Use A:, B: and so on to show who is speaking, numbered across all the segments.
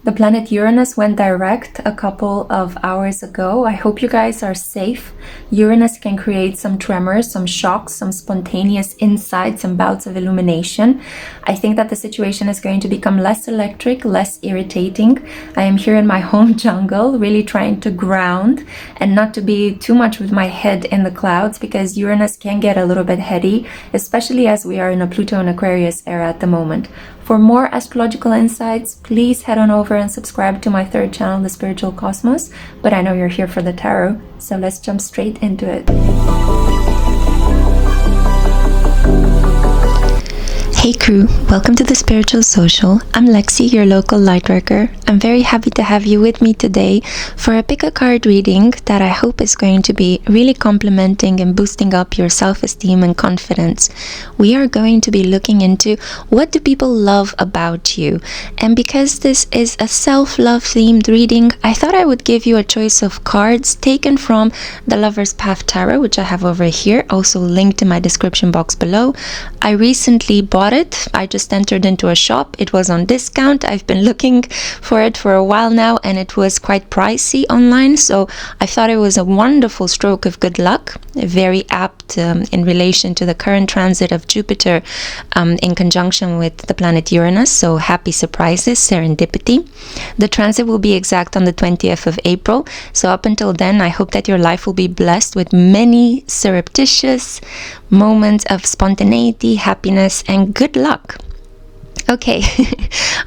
A: The planet Uranus went direct a couple of hours ago. I hope you guys are safe. Uranus can create some tremors, some shocks, some spontaneous insights, some bouts of illumination. I think that the situation is going to become less electric, less irritating. I am here in my home jungle, really trying to ground and not to be too much with my head in the clouds, because Uranus can get a little bit heady, especially as we are in a Pluto and Aquarius era at the moment. For more astrological insights, please head on over and subscribe to my third channel, The Spiritual Cosmos. But I know you're here for the tarot, so let's jump straight into it. Hey crew, welcome to The Spiritual Social. I'm Lexi, your local lightworker. I'm very happy to have you with me today for a pick-a-card reading that I hope is going to be really complimenting and boosting up your self-esteem and confidence. We are going to be looking into what do people love about you. And because this is a self-love themed reading, I thought I would give you a choice of cards taken from the Lover's Path Tarot, which I have over here, also linked in my description box below. I recently bought it. I just entered into a shop. It was on discount. I've been looking for it for a while now, and it was quite pricey online, so I thought it was a wonderful stroke of good luck, very apt in relation to the current transit of Jupiter in conjunction with the planet Uranus. So happy surprises, serendipity. The transit will be exact on the 20th of April, so up until then I hope that your life will be blessed with many surreptitious moments of spontaneity, happiness, and good luck. Okay,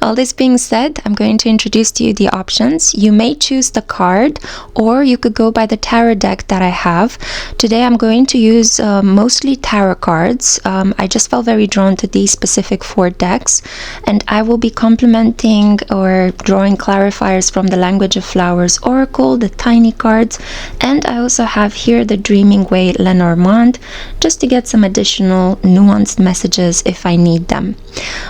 A: all this being said, I'm going to introduce to you the options. You may choose the card, or you could go by the tarot deck that I have. Today I'm going to use mostly tarot cards. I just felt very drawn to these specific 4 decks, and I will be complementing or drawing clarifiers from the Language of Flowers Oracle, the tiny cards, and I also have here the Dreaming Way Lenormand, just to get some additional nuanced messages if I need them.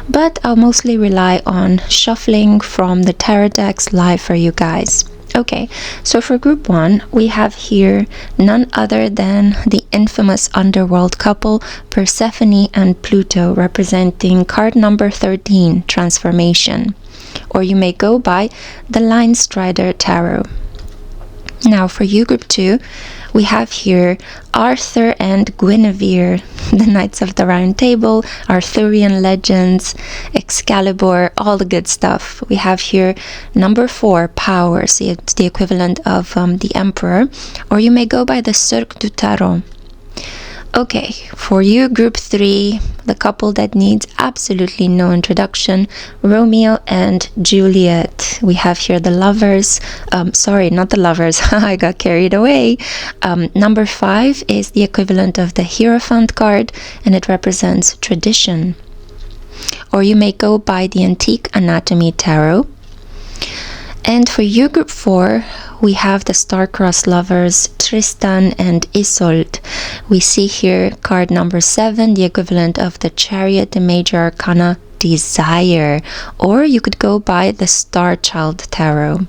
A: But I'll mostly rely on shuffling from the tarot decks live for you guys. Okay, so for group 1, we have here none other than the infamous underworld couple, Persephone and Pluto, representing card number 13, Transformation. Or you may go by the Line Strider Tarot. Now for you, group 2, we have here Arthur and Guinevere, the Knights of the Round Table, Arthurian legends, Excalibur, all the good stuff. We have here number 4, Power, so it's the equivalent of the Emperor, or you may go by the Cirque du Tarot. Okay, for you, group 3, the couple that needs absolutely no introduction, Romeo and Juliett. We have here the lovers, sorry, not the lovers, I got carried away. Number 5 is the equivalent of the Hierophant card, and it represents tradition. Or you may go by the Antique Anatomy Tarot. And for you, group 4, we have the star-crossed lovers, Tristan and Isolde. We see here card number 7, the equivalent of the Chariot, the Major Arcana, Desire. Or you could go by the Star Child Tarot.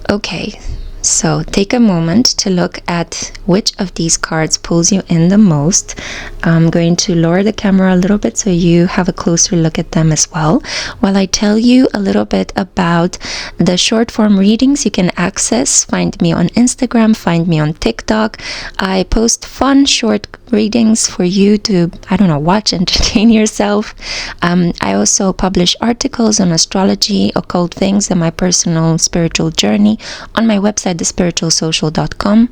A: Okay, so take a moment to look at which of these cards pulls you in the most. I'm going to lower the camera a little bit so you have a closer look at them as well, while I tell you a little bit about the short form readings you can access. Find me on Instagram, find me on TikTok. I post fun short readings for you to, watch, entertain yourself. I also publish articles on astrology, occult things, and my personal spiritual journey on my website, thespiritualsocial.com.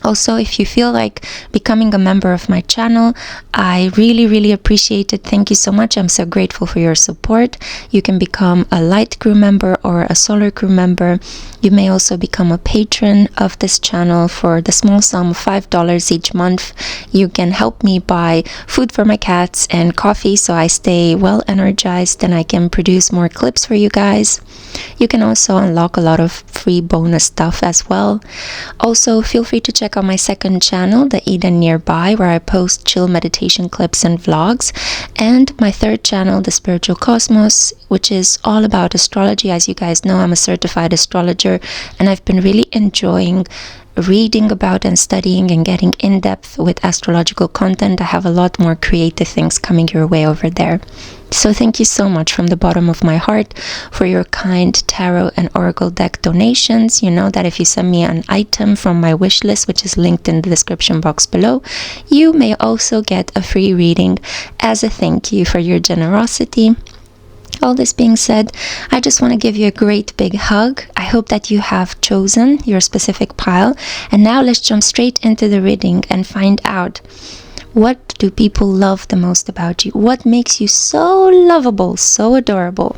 A: Also, if you feel like becoming a member of my channel, I really appreciate it. Thank you so much. I'm so grateful for your support. You can become a light crew member or a solar crew member. You may also become a patron of this channel for the small sum of $5 each month. You can help me buy food for my cats and coffee so I stay well energized and I can produce more clips for you guys. You can also unlock a lot of free bonus stuff as well. Also, feel free to check out my second channel, The Eden Nearby, where I post chill meditation clips and vlogs, and my third channel, The Spiritual Cosmos, which is all about astrology. As you guys know, I'm a certified astrologer, and I've been really enjoying reading about and studying and getting in depth with astrological content. I have a lot more creative things coming your way over there. So thank you so much from the bottom of my heart for your kind tarot and oracle deck donations. You know that if you send me an item from my wish list, which is linked in the description box below, you may also get a free reading as a thank you for your generosity. All this being said, I just want to give you a great big hug. I hope that you have chosen your specific pile. And now let's jump straight into the reading and find out, what do people love the most about you? What makes you so lovable, so adorable?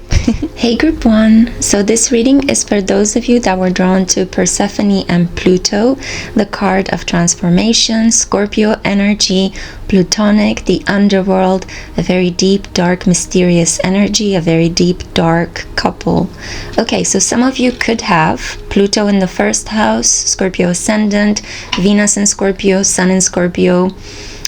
A: Hey group 1, so this reading is for those of you that were drawn to Persephone and Pluto, the card of transformation, Scorpio energy, Plutonic, the underworld, a very deep, dark, mysterious energy, a very deep, dark couple. Okay, so some of you could have Pluto in the first house, Scorpio ascendant, Venus in Scorpio, Sun in Scorpio.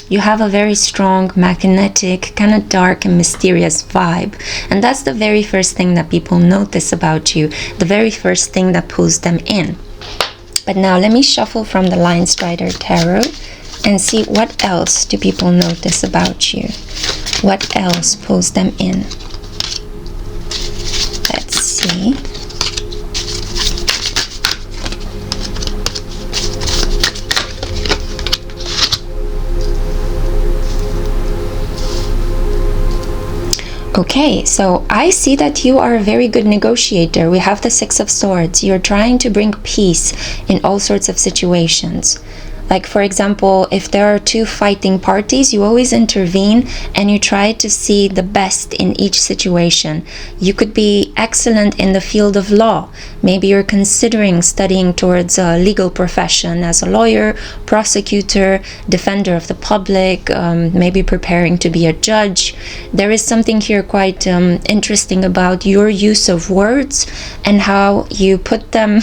A: You have a very strong, magnetic, kind of dark and mysterious vibe. And that's the very first thing that people notice about you, the very first thing that pulls them in. But now let me shuffle from the Lion Strider Tarot and see what else do people notice about you. What else pulls them in? Let's see. Okay, so I see that you are a very good negotiator. We have the Six of Swords. You're trying to bring peace in all sorts of situations. Like, for example, if there are two fighting parties, you always intervene and you try to see the best in each situation. You could be excellent in the field of law. Maybe you're considering studying towards a legal profession as a lawyer, prosecutor, defender of the public, maybe preparing to be a judge. There is something here quite interesting about your use of words and how you put them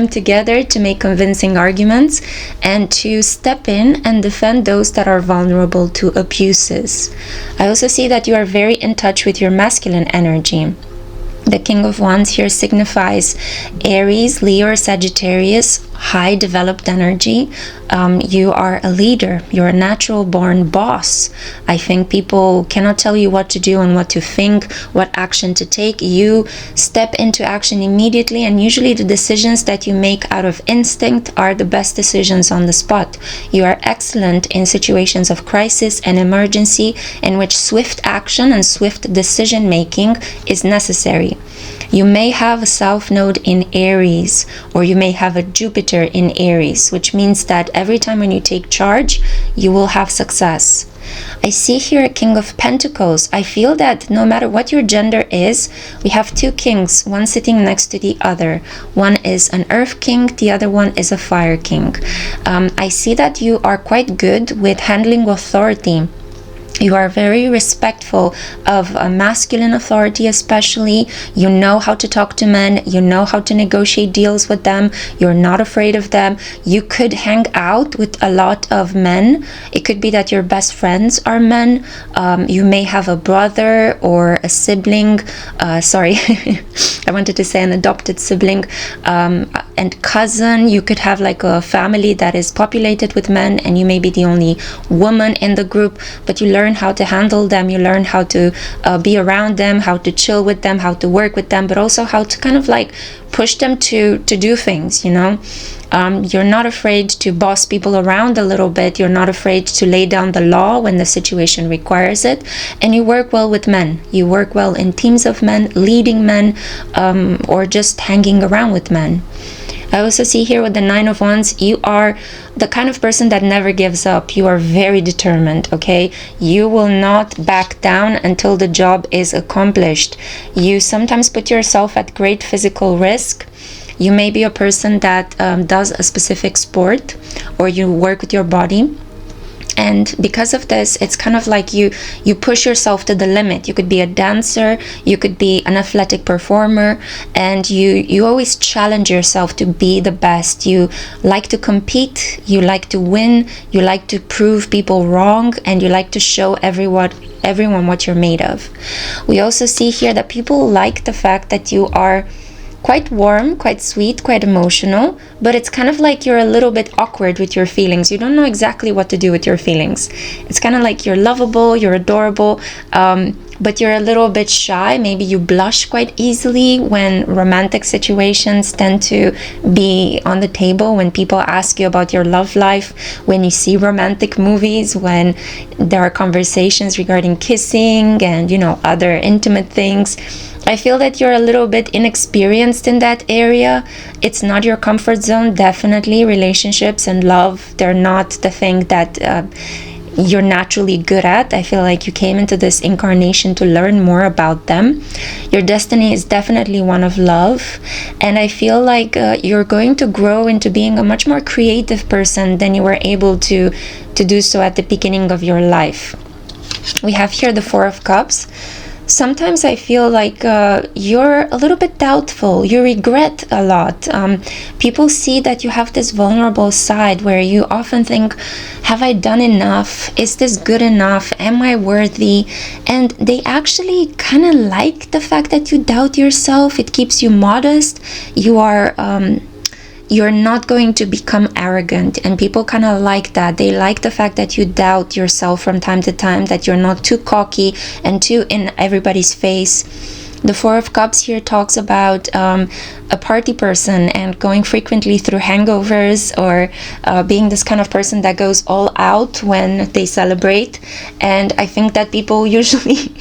A: together to make convincing arguments, and to step in and defend those that are vulnerable to abuses. I also see that you are very in touch with your masculine energy. The King of Wands here signifies Aries, Leo, or Sagittarius, high developed energy. You are a leader. You're a natural born boss. I think people cannot tell you what to do and what to think, what action to take. You step into action immediately, and usually the decisions that you make out of instinct are the best decisions on the spot. You are excellent in situations of crisis and emergency in which swift action and swift decision making is necessary. You may have a South Node in Aries, or you may have a Jupiter in Aries, which means that every time when you take charge, you will have success. I see here a King of Pentacles. I feel that no matter what your gender is, we have two kings, one sitting next to the other. One is an Earth King, the other one is a Fire King. I see that you are quite good with handling authority. You are very respectful of masculine authority, especially. You know how to talk to men. You know how to negotiate deals with them. You're not afraid of them. You could hang out with a lot of men. It could be that your best friends are men. You may have a brother or a sibling. Sorry, I wanted to say an adopted sibling and cousin. You could have like a family that is populated with men, and you may be the only woman in the group, but you learn how to handle them, you learn how to be around them, how to chill with them, how to work with them, but also how to kind of like push them to do things, you know. You're not afraid to boss people around a little bit. You're not afraid to lay down the law when the situation requires it, and you work well with men. You work well in teams of men, leading men, or just hanging around with men. I also see here with the Nine of Wands, you are the kind of person that never gives up. You are very determined, okay? You will not back down until the job is accomplished. You sometimes put yourself at great physical risk. You may be a person that does a specific sport, or you work with your body. And because of this, it's kind of like you push yourself to the limit. You could be a dancer, you could be an athletic performer, and you always challenge yourself to be the best. You like to compete, you like to win, you like to prove people wrong, and you like to show everyone what you're made of. We also see here that people like the fact that you are quite warm, quite sweet, quite emotional, but it's kind of like you're a little bit awkward with your feelings. You don't know exactly what to do with your feelings. It's kind of like you're lovable, you're adorable, but you're a little bit shy. Maybe you blush quite easily when romantic situations tend to be on the table, when people ask you about your love life, when you see romantic movies, when there are conversations regarding kissing and, you know, other intimate things. I feel that you're a little bit inexperienced in that area. It's not your comfort zone, definitely. Relationships and love, they're not the thing that you're naturally good at. I feel like you came into this incarnation to learn more about them. Your destiny is definitely one of love, and I feel like you're going to grow into being a much more creative person than you were able to do so at the beginning of your life. We have here the Four of Cups. Sometimes I feel like you're a little bit doubtful. You regret a lot. People see that you have this vulnerable side where you often think, have I done enough? Is this good enough? Am I worthy? And they actually kind of like the fact that you doubt yourself. It keeps you modest. You're not going to become arrogant, and people kind of like that. They like the fact that you doubt yourself from time to time, that you're not too cocky and too in everybody's face. The Four of Cups here talks about a party person and going frequently through hangovers, or being this kind of person that goes all out when they celebrate. And I think that people usually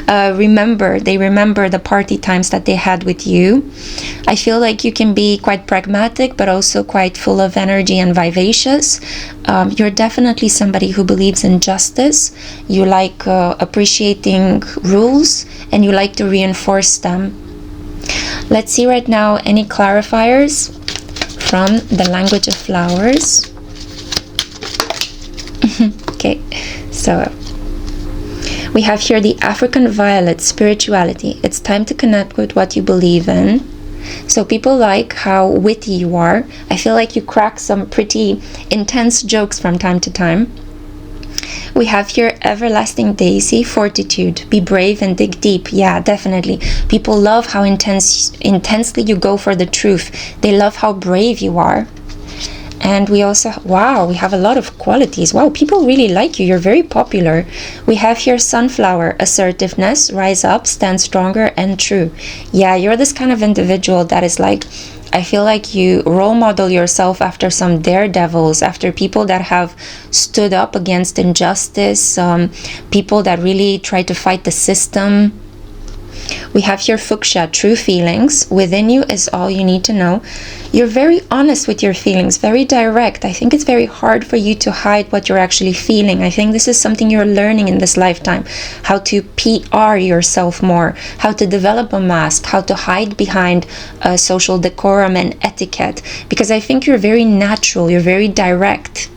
A: remember the party times that they had with you. I feel like you can be quite pragmatic, but also quite full of energy and vivacious. You're definitely somebody who believes in justice. You like appreciating rules, and you like to reinforce them. Let's see right now any clarifiers from the language of flowers. Okay, so we have here the African violet, spirituality. It's time to connect with what you believe in. So people like how witty you are. I feel like you crack some pretty intense jokes from time to time. We have here everlasting daisy, fortitude. Be brave and dig deep. Yeah, definitely. People love how intensely you go for the truth. They love how brave you are. And we also, wow, we have a lot of qualities. Wow, people really like you. You're very popular. We have here sunflower, assertiveness, rise up, stand stronger and true. Yeah, you're this kind of individual that is like, I feel like you role model yourself after some daredevils, after people that have stood up against injustice, people that really try to fight the system. We have here fuchsia, true feelings. Within you is all you need to know. You're very honest with your feelings, very direct. I think it's very hard for you to hide what you're actually feeling. I think this is something you're learning in this lifetime. How to PR yourself more, how to develop a mask, how to hide behind social decorum and etiquette. Because I think you're very natural, you're very direct.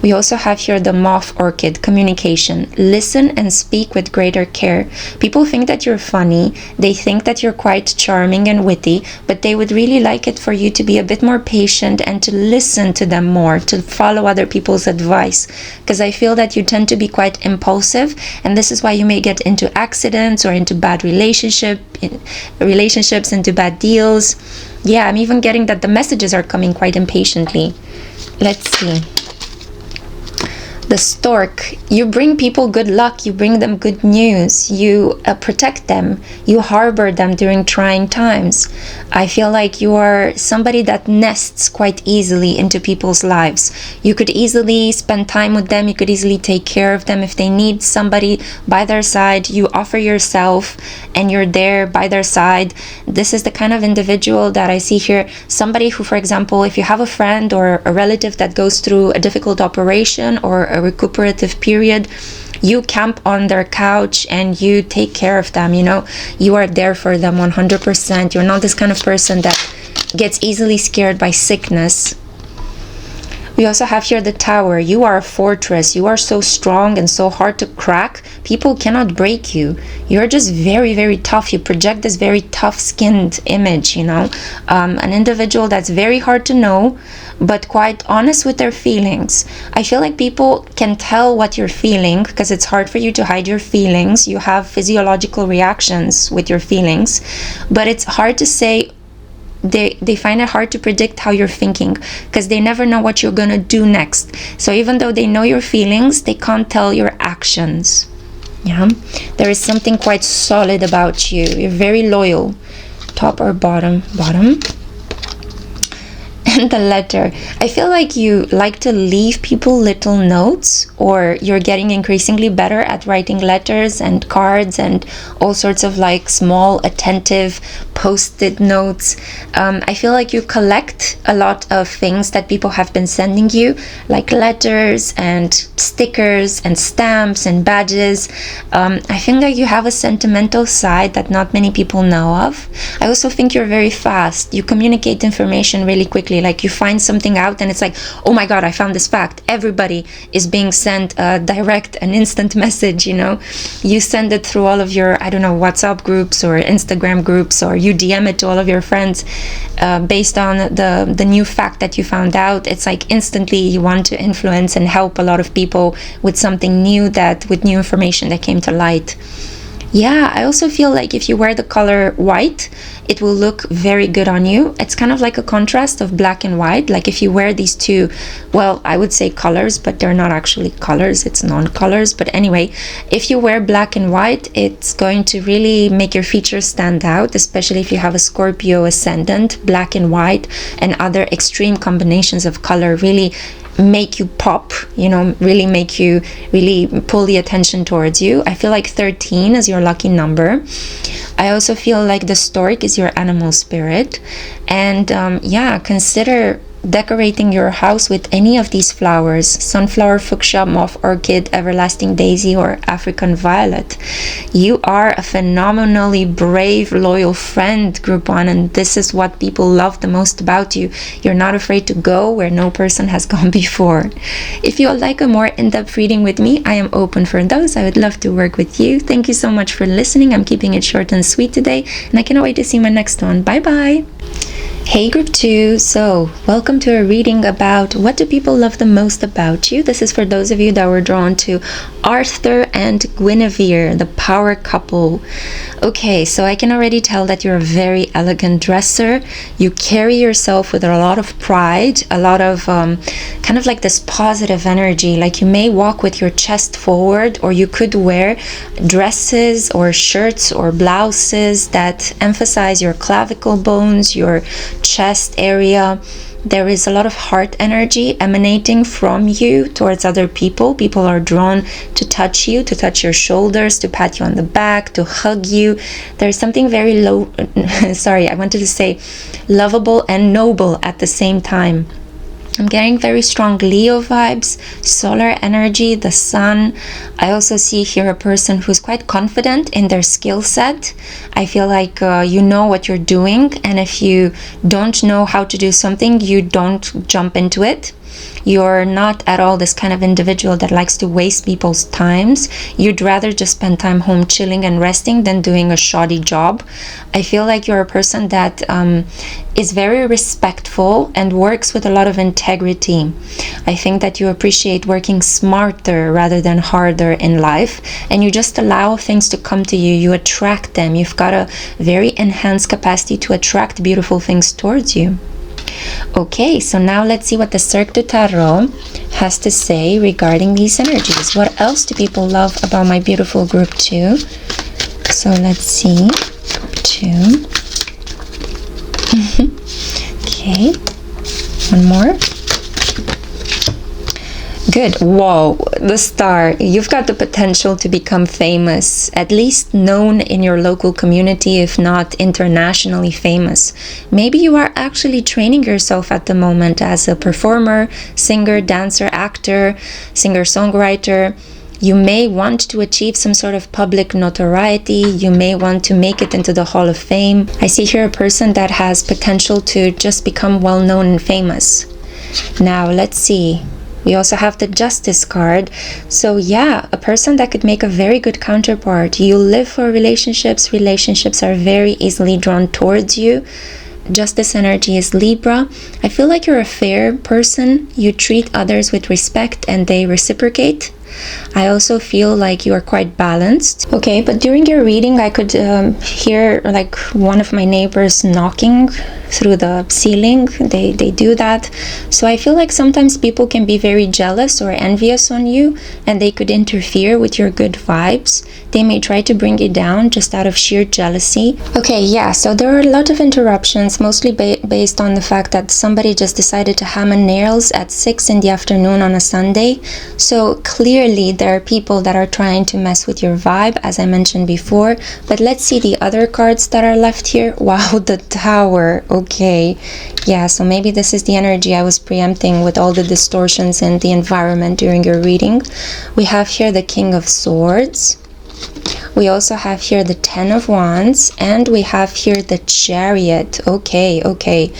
A: We also have here the moth orchid, communication. Listen and speak with greater care. People think that you're funny. They think that you're quite charming and witty, but they would really like it for you to be a bit more patient and to listen to them more, to follow other people's advice. Because I feel that you tend to be quite impulsive, and this is why you may get into accidents or into bad relationships, into bad deals. Yeah, I'm even getting that the messages are coming quite impatiently. Let's see. The stork, you bring people good luck, you bring them good news, you protect them, you harbor them during trying times. I feel like you are somebody that nests quite easily into people's lives. You could easily spend time with them, you could easily take care of them. If they need somebody by their side, you offer yourself and you're there by their side. This is the kind of individual that I see here. Somebody who, for example, if you have a friend or a relative that goes through a difficult operation or a recuperative period, you camp on their couch and you take care of them. You know, you are there for them 100%. You're not this kind of person that gets easily scared by sickness. We also have here the tower. You are a fortress. You are so strong and so hard to crack. People cannot break you. You're just very, very tough. You project this very tough-skinned image, you know. An individual that's very hard to know, but quite honest with their feelings. I feel like people can tell what you're feeling because it's hard for you to hide your feelings. You have physiological reactions with your feelings, but it's hard to say. They find it hard to predict how you're thinking because they never know what you're gonna do next. So even though they know your feelings, they can't tell your actions. Yeah, there is something quite solid about you. You're very loyal. Top or bottom? Bottom. And the letter. I feel like you like to leave people little notes, or you're getting increasingly better at writing letters and cards and all sorts of like small attentive post-it notes. I feel like you collect a lot of things that people have been sending you, like letters and stickers and stamps and badges. I think that you have a sentimental side that not many people know of. I also think you're very fast. You communicate information really quickly. Like you find something out and it's like, oh my god, I found this fact. Everybody is being sent a direct and instant message, you know. You send it through all of your, I don't know, WhatsApp groups or Instagram groups, or you DM it to all of your friends based on the new fact that you found out. It's like instantly you want to influence and help a lot of people with something new, with new information that came to light. Yeah, I also feel like if you wear the color white, it will look very good on you. It's kind of like a contrast of black and white. Like if you wear these two, well, I would say colors, but they're not actually colors, it's non-colors. But anyway, if you wear black and white, it's going to really make your features stand out, especially if you have a Scorpio ascendant. Black and white and other extreme combinations of color really make you pop, you know, really make you really pull the attention towards you. I feel like 13 is your lucky number. I also feel like the stork is your animal spirit. And yeah, consider decorating your house with any of these flowers: sunflower, fuchsia, moth orchid, everlasting daisy, or African violet. You are a phenomenally brave, loyal friend, group 1, and this is what people love the most about you. You're not afraid to go where no person has gone before. If you would like a more in-depth reading with me, I am open for those. I would love to work with you. Thank you so much for listening. I'm keeping it short and sweet today, and I cannot wait to see my next one. Bye bye. Hey group 2, so welcome to a reading about what do people love the most about you. This is for those of you that were drawn to Arthur and Guinevere, the power couple. Okay, so I can already tell that you're a very elegant dresser. You carry yourself with a lot of pride, a lot of kind of like this positive energy. Like you may walk with your chest forward, or you could wear dresses or shirts or blouses that emphasize your clavicle bones, your chest area. There is a lot of heart energy emanating from you towards other people. People are drawn to touch you, to touch your shoulders, to pat you on the back, to hug you. There's something very lovable and noble at the same time. I'm getting very strong Leo vibes, solar energy, the sun. I also see here a person who's quite confident in their skill set. I feel like you know what you're doing, and if you don't know how to do something, you don't jump into it. You're not at all this kind of individual that likes to waste people's times. You'd rather just spend time home chilling and resting than doing a shoddy job. I feel like you're a person that is very respectful and works with a lot of integrity. I think that you appreciate working smarter rather than harder in life, and you just allow things to come to you. You attract them. You've got a very enhanced capacity to attract beautiful things towards you. Okay, so now let's see what the Cirque du Tarot has to say regarding these energies. What else do people love about my beautiful group 2? So let's see. 2. Okay, one more. Good. Whoa, the star. You've got the potential to become famous, at least known in your local community, if not internationally famous. Maybe you are actually training yourself at the moment as a performer, singer, dancer, actor, singer-songwriter. You may want to achieve some sort of public notoriety. You may want to make it into the Hall of Fame. I see here a person that has potential to just become well-known and famous. Now, let's see. We also have the Justice card. So yeah, a person that could make a very good counterpart. You live for relationships. Relationships are very easily drawn towards you. Justice energy is Libra. I feel like you're a fair person. You treat others with respect and they reciprocate. I also feel like you are quite balanced. Okay, but during your reading, I could hear like one of my neighbors knocking through the ceiling. They do that. So I feel like sometimes people can be very jealous or envious on you, and they could interfere with your good vibes. They may try to bring you down just out of sheer jealousy. Okay, yeah, so there are a lot of interruptions, mostly based on the fact that somebody just decided to hammer nails at 6 in the afternoon on a Sunday. So clearly there are people that are trying to mess with your vibe, as I mentioned before. But let's see the other cards that are left here. Wow, the Tower. Okay, yeah, so maybe this is the energy I was preempting with all the distortions in the environment during your reading. We have here the King of Swords. We also have here the Ten of Wands, and we have here the Chariot. Okay.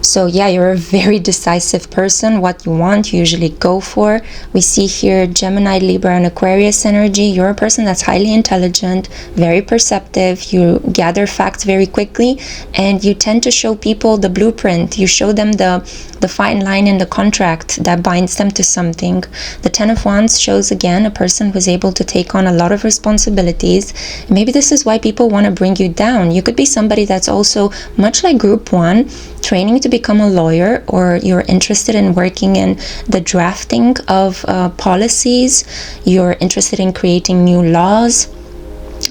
A: So yeah, you're a very decisive person. What you want, you usually go for. We see here Gemini, Libra, and Aquarius energy. You're a person that's highly intelligent, very perceptive. You gather facts very quickly, and you tend to show people the blueprint. You show them the fine line in the contract that binds them to something. The Ten of Wands shows again a person who's able to take on a lot of responsibilities. Maybe this is why people want to bring you down. You could be somebody that's also, much like Group 1, training to become a lawyer, or you're interested in working in the drafting of policies. You're interested in creating new laws.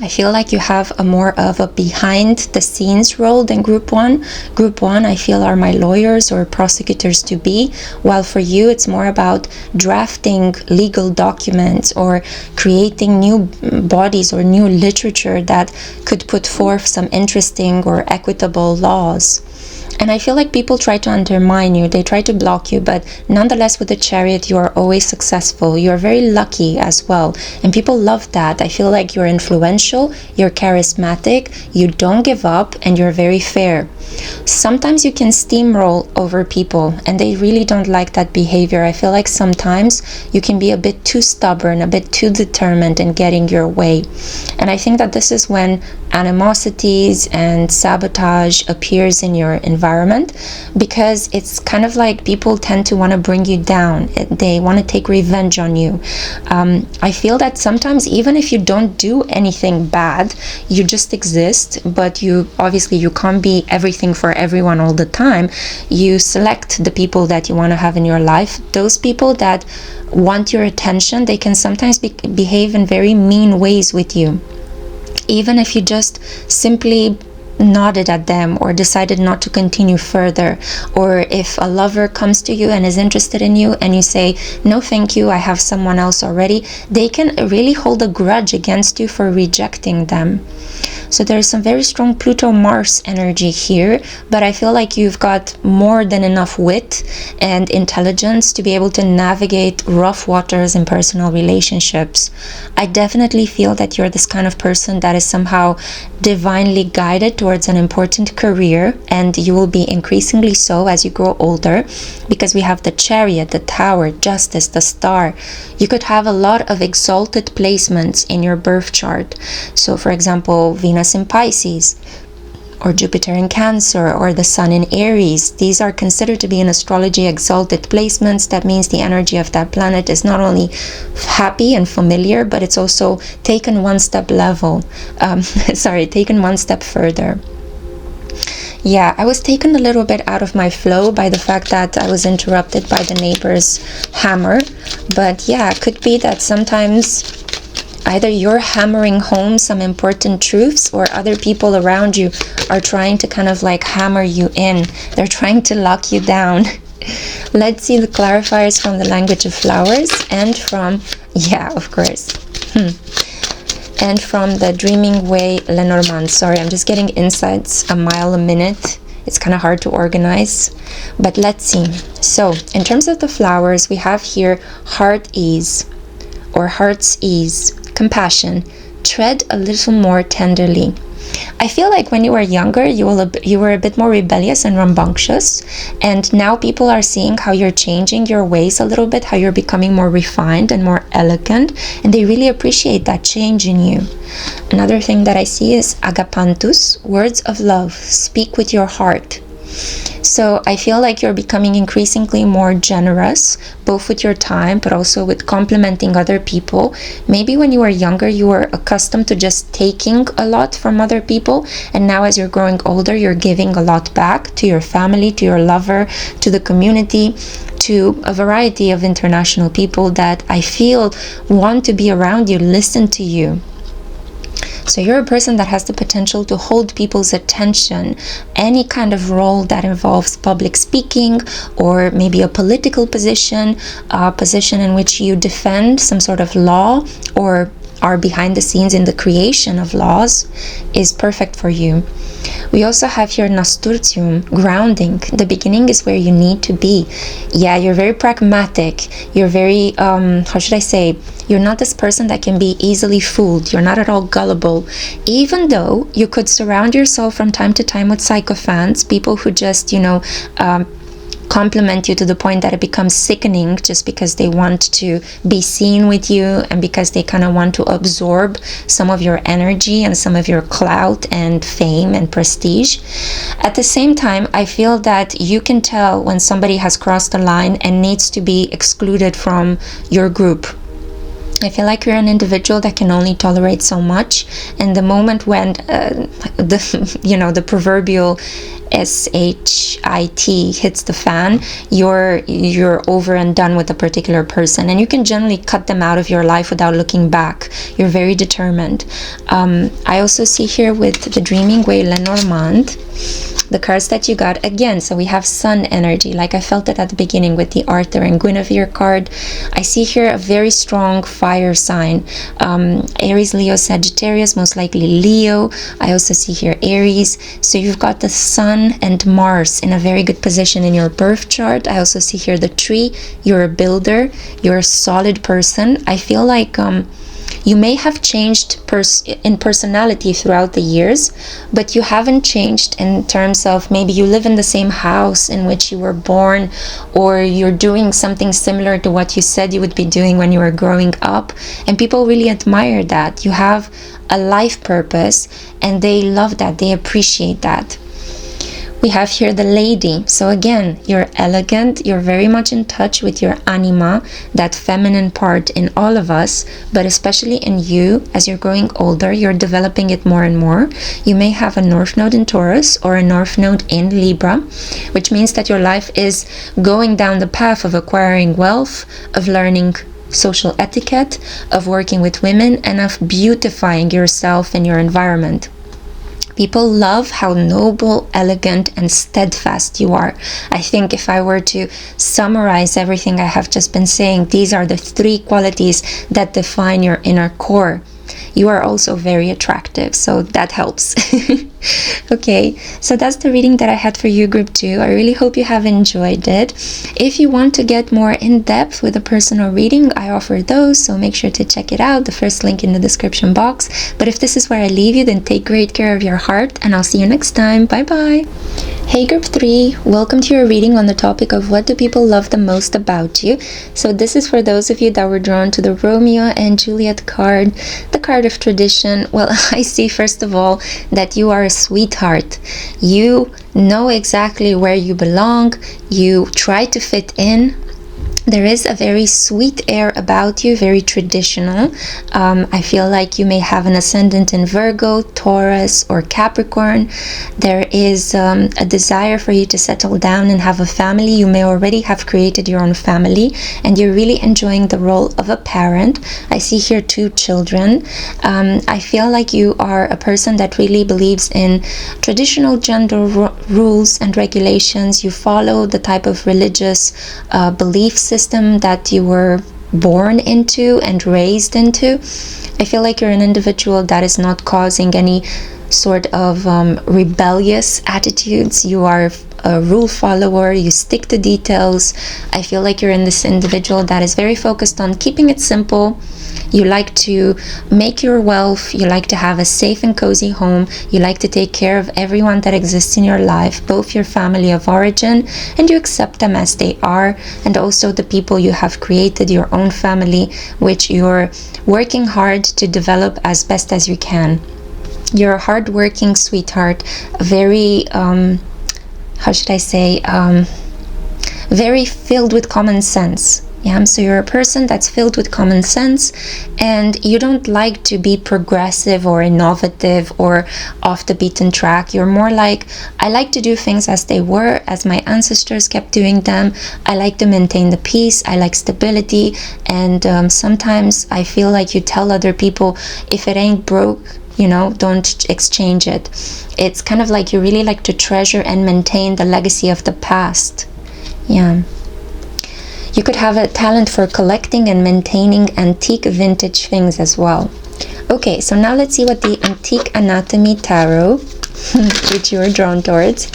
A: I feel like you have a more of a behind the scenes role than Group 1. Group 1, I feel, are my lawyers or prosecutors to be, while for you it's more about drafting legal documents or creating new bodies or new literature that could put forth some interesting or equitable laws. And I feel like people try to undermine you, they try to block you, but nonetheless with the Chariot you are always successful. You are very lucky as well, and people love that. I feel like you're influential, you're charismatic, you don't give up, and you're very fair. Sometimes you can steamroll over people, and they really don't like that behavior. I feel like sometimes you can be a bit too stubborn, a bit too determined in getting your way. And I think that this is when animosities and sabotage appears in your environment, because it's kind of like people tend to want to bring you down. They want to take revenge on you. I feel that sometimes even if you don't do anything bad, you just exist, but you can't be everything for everyone all the time. You select the people that you want to have in your life. Those people that want your attention, they can sometimes behave in very mean ways with you. Even if you just simply nodded at them or decided not to continue further, or if a lover comes to you and is interested in you and you say, no thank you, I have someone else already, they can really hold a grudge against you for rejecting them. So there's some very strong Pluto-Mars energy here, but I feel like you've got more than enough wit and intelligence to be able to navigate rough waters in personal relationships. I definitely feel that you're this kind of person that is somehow divinely guided towards an important career, and you will be increasingly so as you grow older, because we have the Chariot, the Tower, Justice, the Star. You could have a lot of exalted placements in your birth chart. So for example, Venus in Pisces, or Jupiter in Cancer, or the Sun in Aries. These are considered to be in astrology exalted placements. That means the energy of that planet is not only happy and familiar, but it's also taken one step taken one step further. Yeah, I was taken a little bit out of my flow by the fact that I was interrupted by the neighbor's hammer. But yeah, it could be that sometimes either you're hammering home some important truths, or other people around you are trying to kind of like hammer you in. They're trying to lock you down. Let's see the clarifiers from the language of flowers and from, yeah, of course. And from the Dreaming Way Lenormand. Sorry, I'm just getting insights a mile a minute. It's kind of hard to organize, but let's see. So in terms of the flowers, we have here heart ease, or heart's ease, compassion, tread a little more tenderly. I feel like when you were younger, you were a bit more rebellious and rambunctious, and now people are seeing how you're changing your ways a little bit, how you're becoming more refined and more elegant, and they really appreciate that change in you. Another thing that I see is agapantus, words of love, speak with your heart. So I feel like you're becoming increasingly more generous, both with your time, but also with complimenting other people. Maybe when you were younger, you were accustomed to just taking a lot from other people. And now as you're growing older, you're giving a lot back to your family, to your lover, to the community, to a variety of international people that I feel want to be around you, listen to you. So you're a person that has the potential to hold people's attention. Any kind of role that involves public speaking, or maybe a political position, a position in which you defend some sort of law or are behind the scenes in the creation of laws, is perfect for you. We also have here nasturtium, grounding. The beginning is where you need to be. Yeah, you're very pragmatic. You're very, how should I say, you're not this person that can be easily fooled. You're not at all gullible. Even though you could surround yourself from time to time with sycophants, people who just, compliment you to the point that it becomes sickening, just because they want to be seen with you and because they kind of want to absorb some of your energy and some of your clout and fame and prestige. At the same time, I feel that you can tell when somebody has crossed the line and needs to be excluded from your group. I feel like you're an individual that can only tolerate so much, and the moment when the proverbial SHIT hits the fan, you're over and done with a particular person, and you can generally cut them out of your life without looking back. You're very determined. I also see here with the Dreaming Way Lenormand, the cards that you got again. So we have sun energy, like I felt it at the beginning with the Arthur and Guinevere card. I see here a very strong fire sign, Aries, Leo, Sagittarius, most likely Leo. I also see here Aries. So you've got the sun and Mars in a very good position in your birth chart. I also see here the tree. You're a builder, you're a solid person. I feel like you may have changed in personality throughout the years, but you haven't changed in terms of maybe you live in the same house in which you were born, or you're doing something similar to what you said you would be doing when you were growing up, and people really admire that. You have a life purpose and they love that, they appreciate that. We have here the lady. So again, you're elegant, you're very much in touch with your anima, that feminine part in all of us, but especially in you. As you're growing older, you're developing it more and more. You may have a North Node in Taurus or a North Node in Libra, which means that your life is going down the path of acquiring wealth, of learning social etiquette, of working with women, and of beautifying yourself and your environment. People love how noble, elegant, and steadfast you are. I think if I were to summarize everything I have just been saying, these are the three qualities that define your inner core. You are also very attractive, so that helps. Okay, so that's the reading that I had for you, group 2. I really hope you have enjoyed it. If you want to get more in depth with a personal reading, I offer those, so make sure to check it out. The first link in the description box. But if this is where I leave you, then take great care of your heart, and I'll see you next time. Bye bye. Hey group 3, welcome to your reading on the topic of what do people love the most about you. So this is for those of you that were drawn to the Romeo and Juliett card, the card of tradition. Well, I see first of all that you are a sweetheart. You know exactly where you belong. You try to fit in. There is a very sweet air about you, very traditional. I feel like you may have an ascendant in Virgo, Taurus, or Capricorn. There is a desire for you to settle down and have a family. You may already have created your own family, and you're really enjoying the role of a parent. I see here 2 children. I feel like you are a person that really believes in traditional gender rules and regulations. You follow the type of religious belief system that you were born into and raised into. I feel like you're an individual that is not causing any sort of rebellious attitudes. You are a rule follower, you stick to details. I feel like you're in this individual that is very focused on keeping it simple. You like to make your wealth, you like to have a safe and cozy home, you like to take care of everyone that exists in your life, both your family of origin, and you accept them as they are, and also the people you have created, your own family, which you're working hard to develop as best as you can. You're a hardworking sweetheart, very how should I say, very filled with common sense. Yeah, so you're a person that's filled with common sense, and you don't like to be progressive or innovative or off the beaten track. You're more like, I like to do things as they were, as my ancestors kept doing them. I like to maintain the peace. I like stability. And sometimes I feel like you tell other people, if it ain't broke, you know, don't exchange it. It's kind of like you really like to treasure and maintain the legacy of the past. Yeah. You could have a talent for collecting and maintaining antique vintage things as well. Okay, so now let's see what the Antique Anatomy Tarot, which you're drawn towards,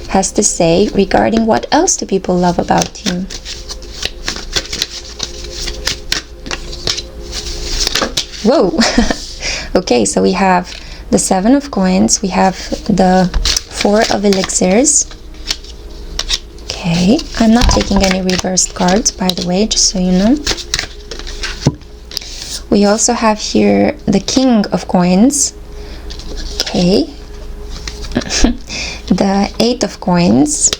A: has to say regarding what else do people love about you. Whoa! Okay, so we have the 7 of Coins, we have the 4 of Elixirs. Okay, I'm not taking any reversed cards, by the way, just so you know. We also have here the King of Coins. Okay. The 8 of Coins.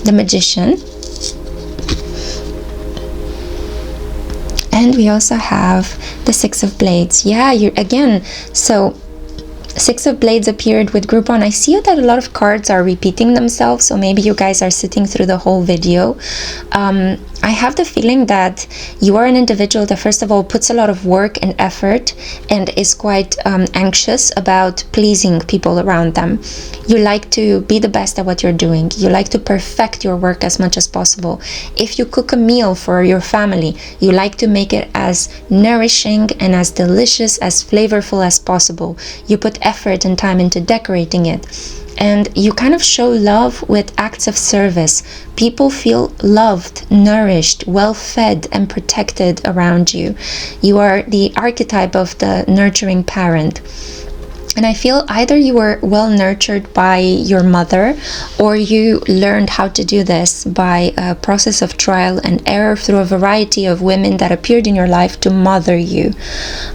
A: The Magician. And we also have the 6 of Blades. Yeah, you're again, so 6 of Blades appeared with group 1. I see that a lot of cards are repeating themselves, so maybe you guys are sitting through the whole video. I have the feeling that you are an individual that first of all puts a lot of work and effort and is quite anxious about pleasing people around them. You like to be the best at what you're doing. You like to perfect your work as much as possible. If you cook a meal for your family, you like to make it as nourishing and as delicious, as flavorful as possible. You put effort and time into decorating it. And you kind of show love with acts of service. People feel loved, nourished, well-fed, and protected around you. You are the archetype of the nurturing parent. And I feel either you were well nurtured by your mother, or you learned how to do this by a process of trial and error through a variety of women that appeared in your life to mother you.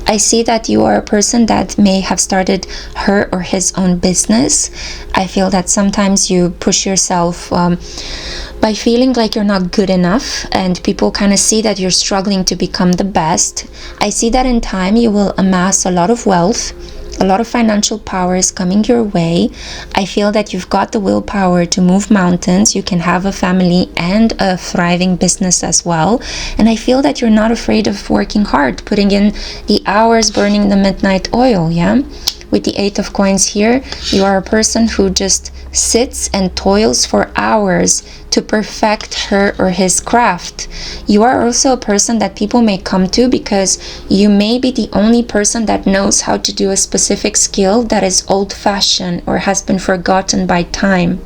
A: I see that you are a person that may have started her or his own business. I feel that sometimes you push yourself by feeling like you're not good enough, and people kind of see that you're struggling to become the best. I see that in time you will amass a lot of wealth. A lot of financial power is coming your way. I feel that you've got the willpower to move mountains. You can have a family and a thriving business as well. And I feel that you're not afraid of working hard, putting in the hours, burning the midnight oil, yeah? With the 8 of Coins here, you are a person who just sits and toils for hours to perfect her or his craft. You are also a person that people may come to because you may be the only person that knows how to do a specific skill that is old-fashioned or has been forgotten by time.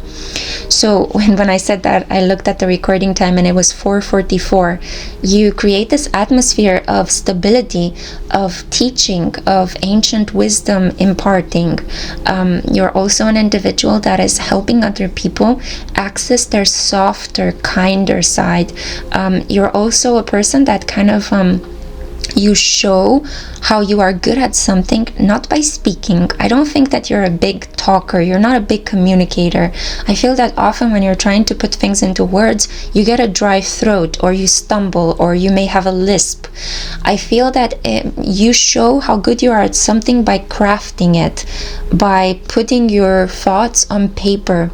A: So when I said that, I looked at the recording time and it was 4:44. You create this atmosphere of stability, of teaching, of ancient wisdom imparting. You're also an individual that is helping other people access their softer, kinder side. You're also a person that kind of you show how you are good at something, not by speaking. I don't think that you're a big talker. You're not a big communicator. I feel that often when you're trying to put things into words, you get a dry throat, or you stumble, or you may have a lisp. I feel that you show how good you are at something by crafting it, by putting your thoughts on paper.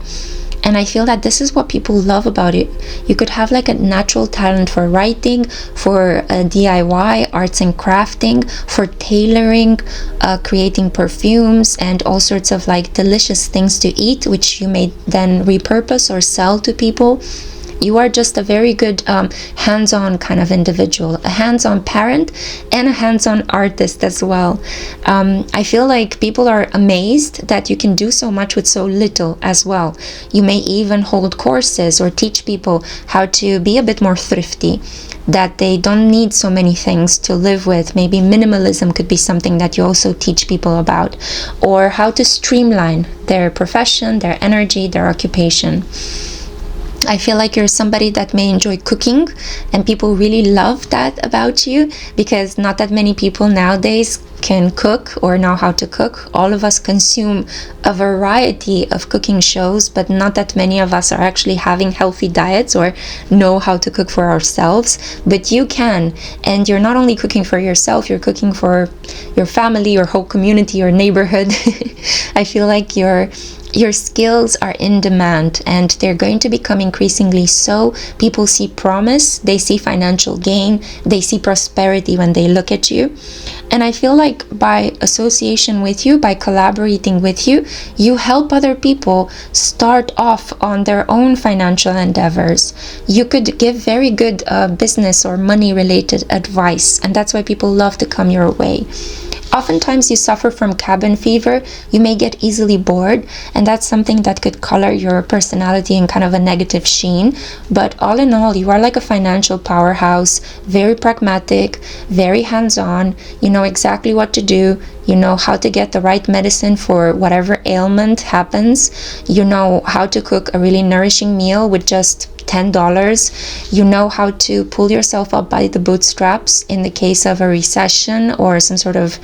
A: And I feel that this is what people love about it. You could have like a natural talent for writing, for DIY, arts and crafting, for tailoring, creating perfumes, and all sorts of like delicious things to eat, which you may then repurpose or sell to people. You are just a very good hands-on kind of individual, a hands-on parent and a hands-on artist as well. I feel like people are amazed that you can do so much with so little as well. You may even hold courses or teach people how to be a bit more thrifty, that they don't need so many things to live with. Maybe minimalism could be something that you also teach people about, or how to streamline their profession, their energy, their occupation. I feel like you're somebody that may enjoy cooking, and people really love that about you, because not that many people nowadays can cook or know how to cook. All of us consume a variety of cooking shows, but not that many of us are actually having healthy diets or know how to cook for ourselves. But you can, and you're not only cooking for yourself, you're cooking for your family, your whole community, your neighborhood. I feel like your skills are in demand, and they're going to become increasingly so. People see promise, they see financial gain, they see prosperity when they look at you. And I feel like by association with you, by collaborating with you, you help other people start off on their own financial endeavors. You could give very good business or money related advice, and that's why people love to come your way. Oftentimes you suffer from cabin fever. You may get easily bored, and that's something that could color your personality in kind of a negative sheen. But all in all, you are like a financial powerhouse, very pragmatic, very hands-on. You know exactly what to do. You know how to get the right medicine for whatever ailment happens. You know how to cook a really nourishing meal with just $10. You know how to pull yourself up by the bootstraps in the case of a recession or some sort of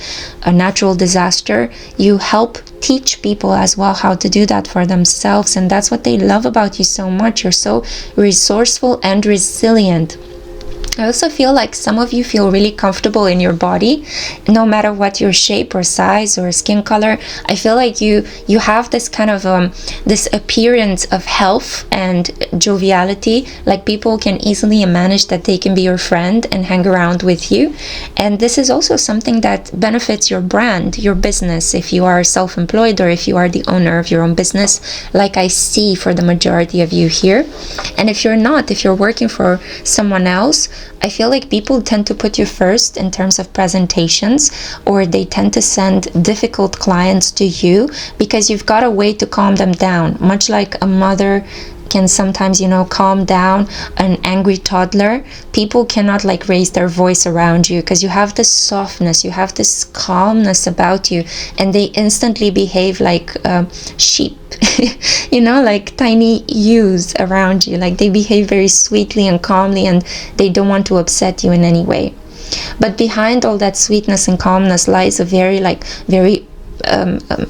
A: a natural disaster. You help teach people as well how to do that for themselves, and that's what they love about you so much. You're so resourceful and resilient. I also feel like some of you feel really comfortable in your body, no matter what your shape or size or skin color. I feel like you have this kind of this appearance of health and joviality. Like people can easily manage that they can be your friend and hang around with you. And this is also something that benefits your brand, your business, if you are self-employed or if you are the owner of your own business, like I see for the majority of you here. And if you're not, if you're working for someone else, I feel like people tend to put you first in terms of presentations, or they tend to send difficult clients to you because you've got a way to calm them down, much like a mother can sometimes, calm down an angry toddler. People cannot like raise their voice around you because you have this softness, you have this calmness about you, and they instantly behave like sheep, like tiny ewes around you. Like they behave very sweetly and calmly, and they don't want to upset you in any way. But behind all that sweetness and calmness lies a very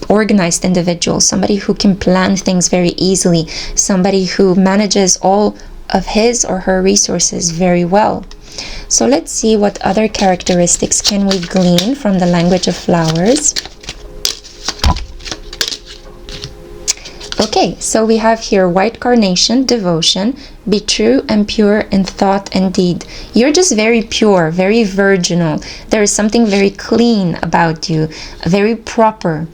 A: organized individual, somebody who can plan things very easily, somebody who manages all of his or her resources very well. So let's see what other characteristics can we glean from the language of flowers. Okay, so we have here white carnation, devotion, be true and pure in thought and deed. You're just very pure, very virginal. There is something very clean about you, very proper.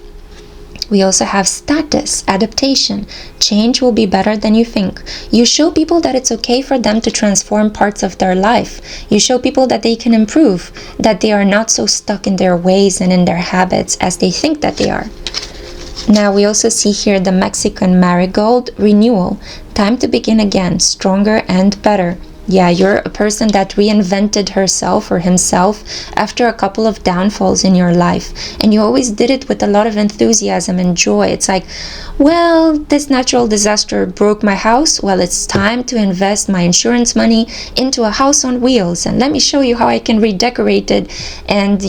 A: We also have status, adaptation. Change will be better than you think. You show people that it's okay for them to transform parts of their life. You show people that they can improve, that they are not so stuck in their ways and in their habits as they think that they are. Now we also see here the Mexican marigold, renewal, time to begin again, stronger and better. Yeah, you're a person that reinvented herself or himself after a couple of downfalls in your life, and you always did it with a lot of enthusiasm and joy. It's like, well, this natural disaster broke my house. Well, it's time to invest my insurance money into a house on wheels, and let me show you how I can redecorate it. And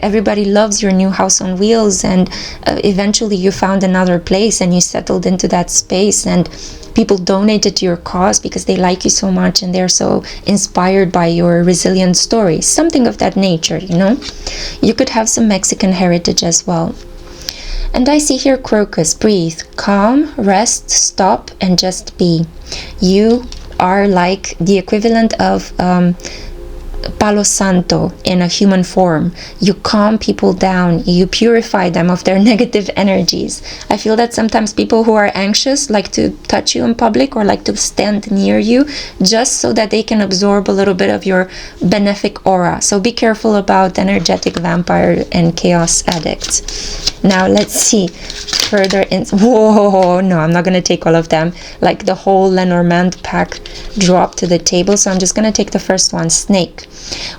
A: everybody loves your new house on wheels, and eventually you found another place and you settled into that space, and people donated to your cause because they like you so much and they're so inspired by your resilient story. Something of that nature, You could have some Mexican heritage as well. And I see here crocus, breathe, calm, rest, stop, and just be. You are like the equivalent of Palo Santo in a human form. You calm people down, you purify them of their negative energies. I feel that sometimes people who are anxious like to touch you in public or like to stand near you just so that they can absorb a little bit of your benefic aura. So be careful about energetic vampire and chaos addicts. Now let's see further in. Whoa, no, I'm not going to take all of them. Like the whole Lenormand pack dropped to the table. So I'm just going to take the first one, snake,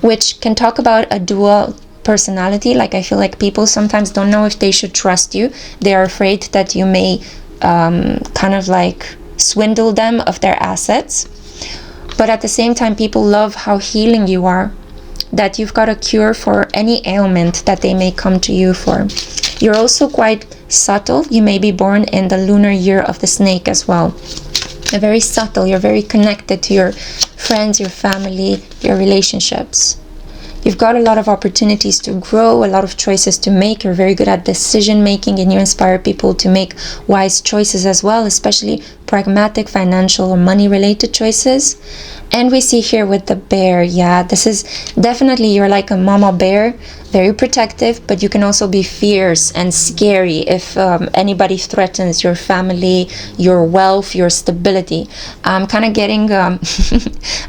A: which can talk about a dual personality. Like I feel like people sometimes don't know if they should trust you. They are afraid that you may kind of like swindle them of their assets. But at the same time, people love how healing you are, that you've got a cure for any ailment that they may come to you for. You're also quite subtle. You may be born in the lunar year of the snake as well. You're very subtle. You're very connected to your friends, your family, your relationships. You've got a lot of opportunities to grow, a lot of choices to make. You're very good at decision making, and you inspire people to make wise choices as well, especially pragmatic, financial, or money related choices. And we see here with the bear, yeah, this is definitely, you're like a mama bear, very protective, but you can also be fierce and scary if anybody threatens your family, your wealth, your stability. I'm kind of getting, I'm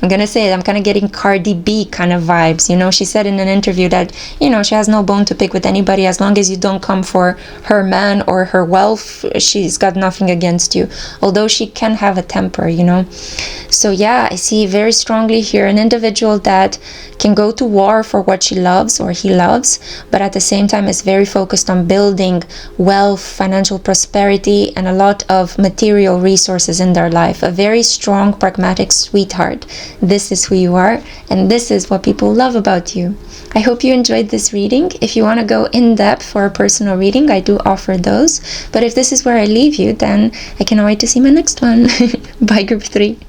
A: gonna say it, I'm kind of getting Cardi B kind of vibes. You know, she said in an interview that, you know, she has no bone to pick with anybody as long as you don't come for her man or her wealth. She's got nothing against you, although she can have a temper, you know. So yeah, I see very strongly here an individual that can go to war for what she loves or he loves, but at the same time is very focused on building wealth, financial prosperity, and a lot of material resources in their life. A very strong, pragmatic sweetheart. This is who you are, and this is what people love about you. I hope you enjoyed this reading. If you want to go in depth for a personal reading, I do offer those. But if this is where I leave you, then I cannot wait to see my next one. Bye, group 3.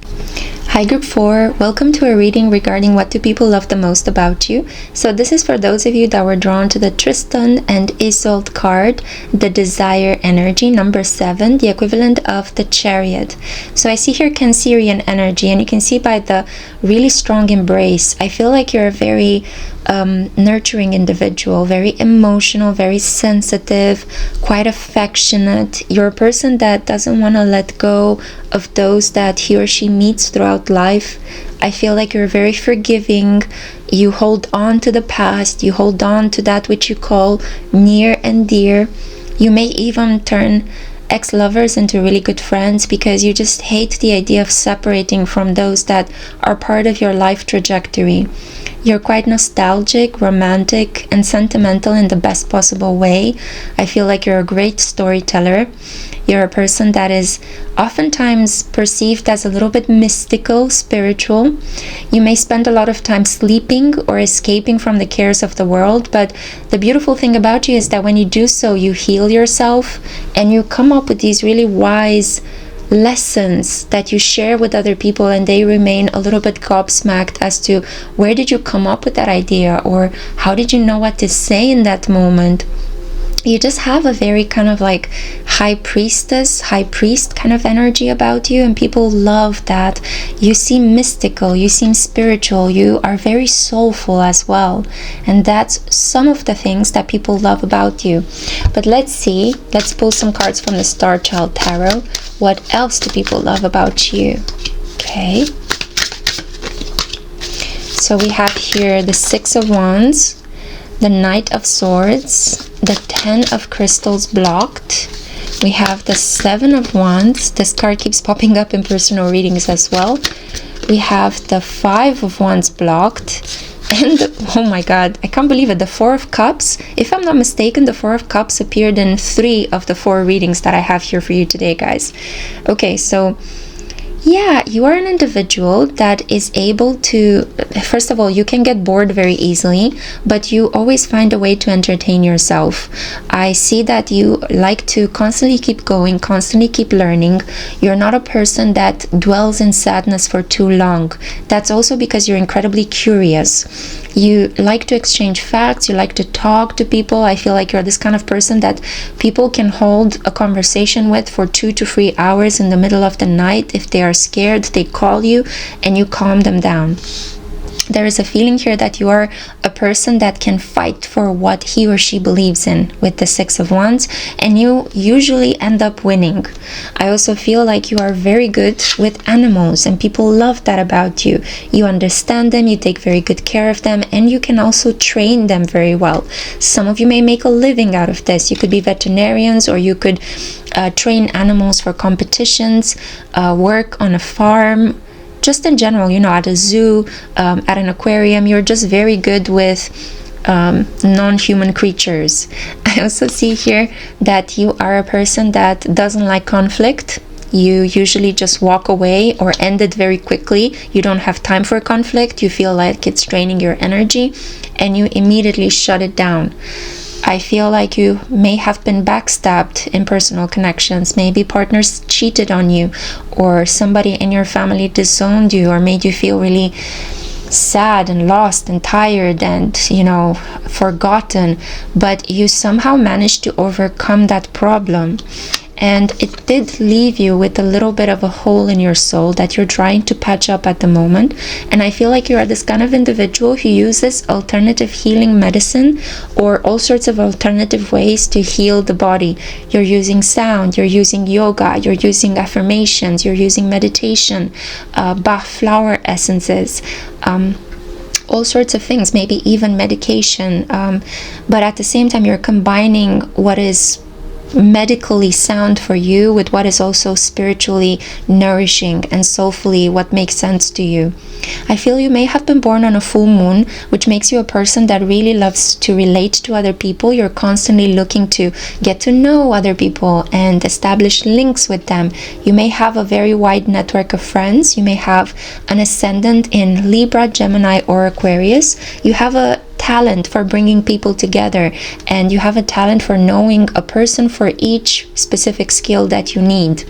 A: Hi group 4, welcome to a reading regarding what do people love the most about you. So this is for those of you that were drawn to the Tristan and Isolde card, the desire energy, number 7, the equivalent of the Chariot. So I see here Cancerian energy, and you can see by the really strong embrace, I feel like you're a very nurturing individual, very emotional, very sensitive, quite affectionate. You're a person that doesn't want to let go of those that he or she meets throughout life. I feel like you're very forgiving. You hold on to the past. You hold on to that which you call near and dear. You may even turn ex-lovers into really good friends because you just hate the idea of separating from those that are part of your life trajectory. You're quite nostalgic, romantic, and sentimental in the best possible way. I feel like you're a great storyteller. You're a person that is oftentimes perceived as a little bit mystical, spiritual. You may spend a lot of time sleeping or escaping from the cares of the world, but the beautiful thing about you is that when you do so, you heal yourself and you come up with these really wise lessons that you share with other people, and they remain a little bit gobsmacked as to where did you come up with that idea, or how did you know what to say in that moment. You just have a very kind of like high priest kind of energy about you, and people love that. You seem mystical, you seem spiritual, you are very soulful as well, and that's some of the things that people love about you. But let's pull some cards from the Star Child Tarot. What else do people love about you? Okay, so we have here the Six of Wands, the Knight of Swords, the 10 of Crystals blocked. We have the 7 of Wands. This card keeps popping up in personal readings as well. We have the 5 of Wands blocked. And, oh my god, I can't believe it, the 4 of Cups. If I'm not mistaken, the 4 of Cups appeared in 3 of the 4 readings that I have here for you today, guys. Okay, so yeah, you are an individual that is able to, first of all, you can get bored very easily, but you always find a way to entertain yourself. I see that you like to constantly keep going, constantly keep learning. You're not a person that dwells in sadness for too long. That's also because you're incredibly curious. You like to exchange facts, you like to talk to people. I feel like you're this kind of person that people can hold a conversation with for 2 to 3 hours in the middle of the night. If they are scared, they call you and you calm them down. There is a feeling here that you are a person that can fight for what he or she believes in with the 6 of Wands, and you usually end up winning. I also feel like you are very good with animals, and people love that about you. You understand them, you take very good care of them, and you can also train them very well. Some of you may make a living out of this. You could be veterinarians, or you could train animals for competitions, work on a farm. Just in general, you know, at a zoo, at an aquarium, you're just very good with non-human creatures. I also see here that you are a person that doesn't like conflict. You usually just walk away or end it very quickly. You don't have time for conflict. You feel like it's draining your energy and you immediately shut it down. I feel like you may have been backstabbed in personal connections. Maybe partners cheated on you, or somebody in your family disowned you or made you feel really sad and lost and tired and, forgotten. But you somehow managed to overcome that problem. And it did leave you with a little bit of a hole in your soul that you're trying to patch up at the moment. And I feel like you're this kind of individual who uses alternative healing medicine or all sorts of alternative ways to heal the body. You're using sound, you're using yoga, you're using affirmations, you're using meditation, Bach flower essences, all sorts of things, maybe even medication. But at the same time, you're combining what is medically sound for you with what is also spiritually nourishing and soulfully what makes sense to you. I feel you may have been born on a full moon, which makes you a person that really loves to relate to other people. You're constantly looking to get to know other people and establish links with them. You may have a very wide network of friends. You may have an ascendant in Libra, Gemini, or Aquarius. You have a talent for bringing people together, and you have a talent for knowing a person for each specific skill that you need.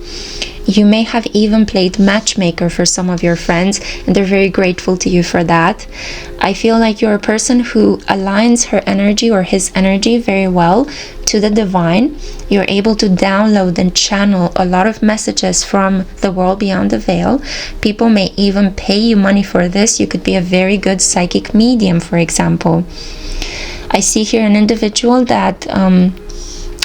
A: You may have even played matchmaker for some of your friends, and they're very grateful to you for that. I feel like you're a person who aligns her energy or his energy very well to the divine. You're able to download and channel a lot of messages from the world beyond the veil. People may even pay you money for this. You could be a very good psychic medium, for example. I see here an individual that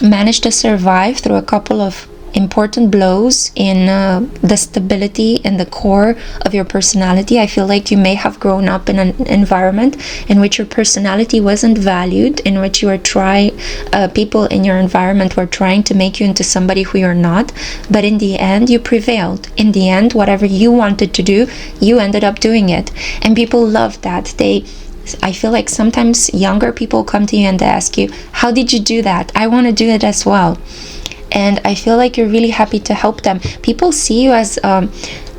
A: managed to survive through a couple of important blows in the stability and the core of your personality. I feel like you may have grown up in an environment in which your personality wasn't valued, in which you were people in your environment were trying to make you into somebody who you're not, but in the end you prevailed. In the end, whatever you wanted to do, you ended up doing it, and people love that. I feel like sometimes younger people come to you and they ask you, how did you do that? I want to do it as well. And I feel like you're really happy to help them. People see you as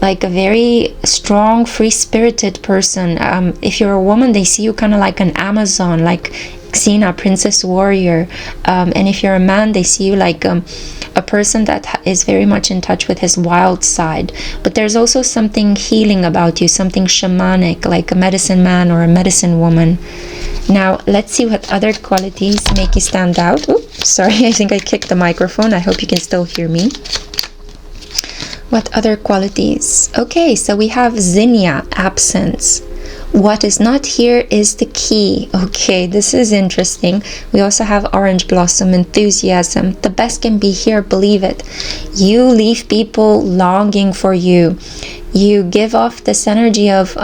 A: like a very strong, free-spirited person. If you're a woman, they see you kind of like an Amazon, like Xena, princess warrior. And if you're a man, they see you like a person that is very much in touch with his wild side. But there's also something healing about you, something shamanic, like a medicine man or a medicine woman. Now, let's see what other qualities make you stand out. Oops, sorry, I think I kicked the microphone. I hope you can still hear me. What other qualities? Okay, so we have Zinnia, absence. What is not here is the key. Okay, this is interesting. We also have orange blossom, enthusiasm. The best can be here, believe it. You leave people longing for you. You give off this energy of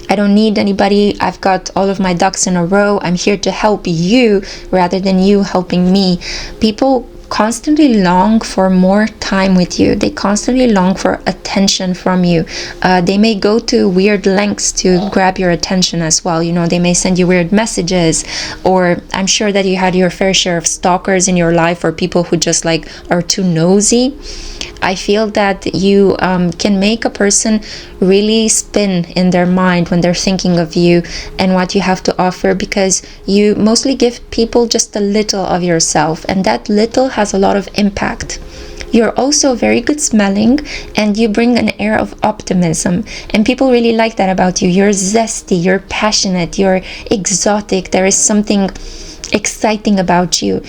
A: I don't need anybody. I've got all of my ducks in a row. I'm here to help you rather than you helping me. People constantly long for more time with you. They constantly long for attention from you. They may go to weird lengths to grab your attention as well. They may send you weird messages, or I'm sure that you had your fair share of stalkers in your life, or people who just like are too nosy. I feel that you can make a person really spin in their mind when they're thinking of you and what you have to offer, because you mostly give people just a little of yourself, and that little has a lot of impact. You're also very good smelling, and you bring an air of optimism, and people really like that about you. You're zesty, you're passionate, you're exotic. There is something exciting about you.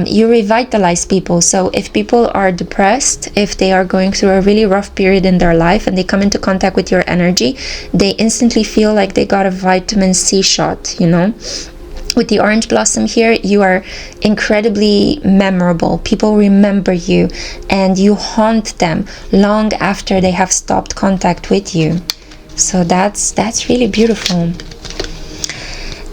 A: You revitalize people. So if people are depressed, if they are going through a really rough period in their life and they come into contact with your energy, they instantly feel like they got a vitamin C shot, With the orange blossom here, you are incredibly memorable. People remember you and you haunt them long after they have stopped contact with you. So that's really beautiful.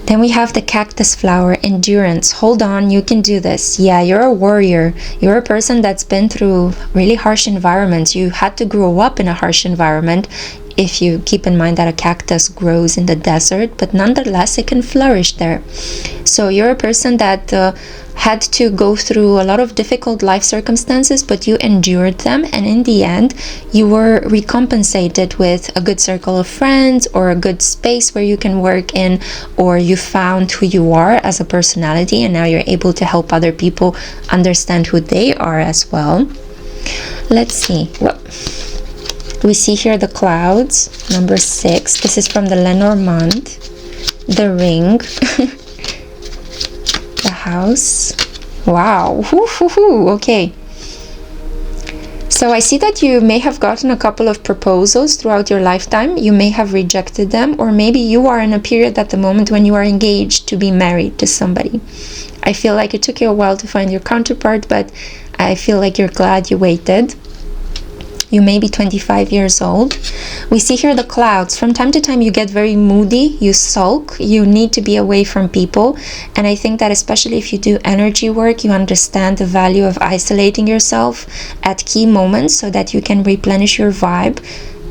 A: Then we have the cactus flower, endurance. Hold on, you can do this. Yeah, you're a warrior. You're a person that's been through really harsh environments. You had to grow up in a harsh environment, if you keep in mind that a cactus grows in the desert, but nonetheless it can flourish there. So you're a person that had to go through a lot of difficult life circumstances, but you endured them, and in the end you were recompensated with a good circle of friends or a good space where you can work in, or you found who you are as a personality, and now you're able to help other people understand who they are as well. Let's see. Well, we see here the clouds, number 6. This is from the Lenormand. The ring. The house. Wow. Okay. So I see that you may have gotten a couple of proposals throughout your lifetime. You may have rejected them, or maybe you are in a period at the moment when you are engaged to be married to somebody. I feel like it took you a while to find your counterpart, but I feel like you're glad you waited. You may be 25 years old. We see here the clouds. From time to time you get very moody, you sulk, you need to be away from people. And I think that especially if you do energy work, you understand the value of isolating yourself at key moments so that you can replenish your vibe.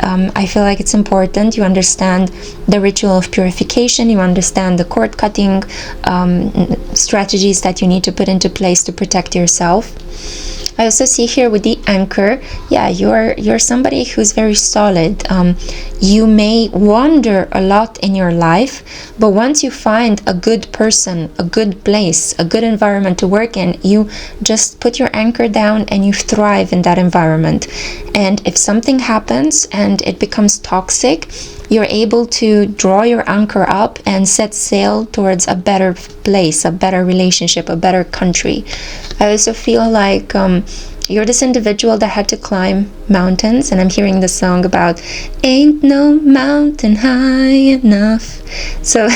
A: I feel like it's important. You understand the ritual of purification, you understand the cord cutting strategies that you need to put into place to protect yourself. I also see here with the anchor, yeah, you're somebody who's very solid. You may wander a lot in your life, but once you find a good person, a good place, a good environment to work in, you just put your anchor down and you thrive in that environment. And if something happens and it becomes toxic, you're able to draw your anchor up and set sail towards a better place, a better relationship, a better country. I also feel like you're this individual that had to climb mountains, and I'm hearing the song about ain't no mountain high enough. So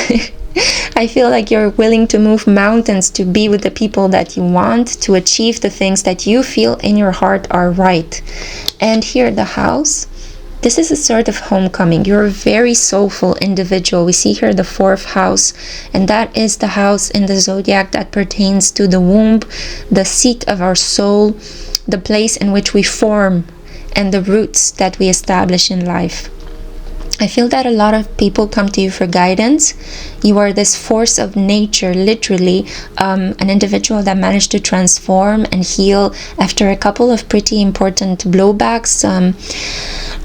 A: I feel like you're willing to move mountains to be with the people that you want, to achieve the things that you feel in your heart are right. And here, the house. This is a sort of homecoming. You're a very soulful individual. We see here the 4th house, and that is the house in the zodiac that pertains to the womb, the seat of our soul, the place in which we form, and the roots that we establish in life. I feel that a lot of people come to you for guidance. You are this force of nature, literally, an individual that managed to transform and heal after a couple of pretty important blowbacks.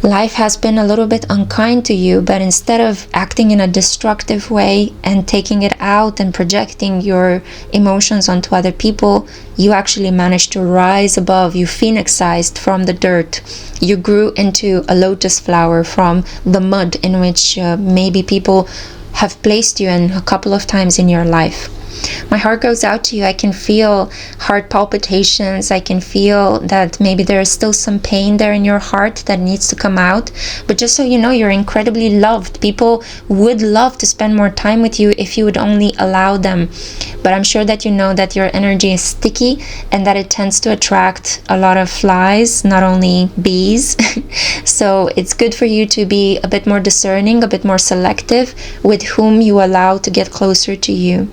A: Life has been a little bit unkind to you, but instead of acting in a destructive way and taking it out and projecting your emotions onto other people, you actually managed to rise above. You phoenixized from the dirt. You grew into a lotus flower from the mud in which maybe people have placed you in a couple of times in your life. My heart goes out to you. I can feel heart palpitations. I can feel that maybe there is still some pain there in your heart that needs to come out. But just so you know, you're incredibly loved. People would love to spend more time with you if you would only allow them. But I'm sure that you know that your energy is sticky and that it tends to attract a lot of flies, not only bees. So it's good for you to be a bit more discerning, a bit more selective with whom you allow to get closer to you.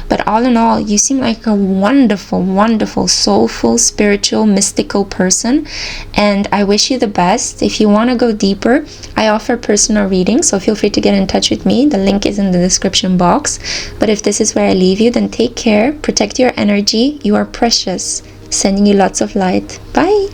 A: But all in all, you seem like a wonderful, wonderful, soulful, spiritual, mystical person, and I wish you the best. If you want to go deeper, I offer personal readings, so feel free to get in touch with me. The link is in the description box. But if this is where I leave you, then take care, protect your energy. You are precious. Sending you lots of light. Bye.